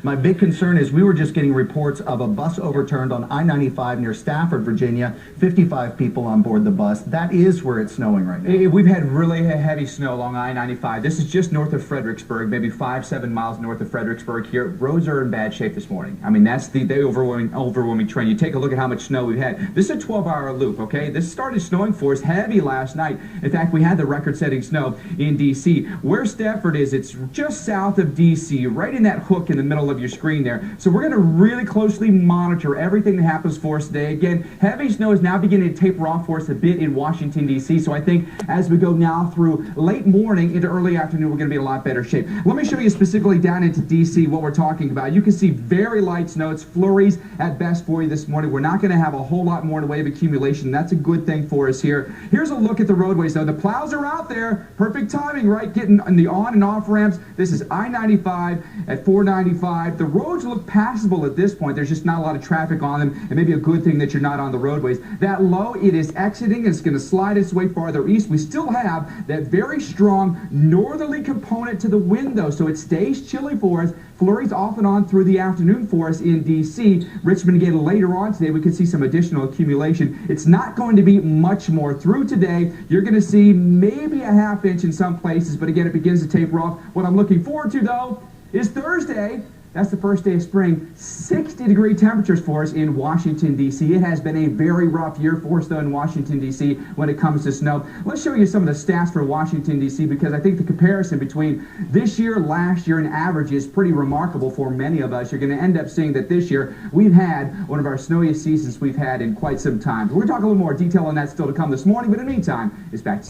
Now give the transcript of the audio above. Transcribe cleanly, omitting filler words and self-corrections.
My big concern is we were just getting reports of a bus overturned on I-95 near Stafford, Virginia. 55 people on board the bus. That is where it's snowing right now. We've had really heavy snow along I-95. This is just north of Fredericksburg, maybe 5-7 miles north of Fredericksburg here. Roads are in bad shape this morning. I mean, that's the overwhelming trend. You take a look at how much snow we've had. This is a 12-hour loop, okay? This started snowing for us heavy last night. In fact, we had the record-setting snow in D.C. Where Stafford is, it's just south of D.C., right in that hook in the middle of your screen there. So we're going to really closely monitor everything that happens for us today. Again, heavy snow is now beginning to taper off for us a bit in Washington, D.C. So I think as we go now through late morning into early afternoon, we're going to be in a lot better shape. Let me show you specifically down into D.C. what we're talking about. You can see very light snow. It's flurries at best for you this morning. We're not going to have a whole lot more in the way of accumulation. That's a good thing for us here. Here's a look at the roadways, though. The plows are out there. Perfect timing, right? Getting on the on and off ramps. This is I-95 at 495. The roads look passable at this point. There's just not a lot of traffic on them, and maybe a good thing that you're not on the roadways. That low, it is exiting. It's going to slide its way farther east. We still have that very strong northerly component to the wind, though, so it stays chilly for us. Flurries off and on through the afternoon for us in D.C. Richmond again later on today. We could see some additional accumulation. It's not going to be much more through today. You're going to see maybe a ½ inch in some places, but again, it begins to taper off. What I'm looking forward to, though, is Thursday. That's the first day of spring. 60-degree temperatures for us in Washington, D.C. It has been a very rough year for us, though, in Washington, D.C. when it comes to snow. Let's show you some of the stats for Washington, D.C., because I think the comparison between this year, last year, and average is pretty remarkable for many of us. You're going to end up seeing that this year we've had one of our snowiest seasons we've had in quite some time. We're going to talk a little more detail on that still to come this morning, but in the meantime, it's back to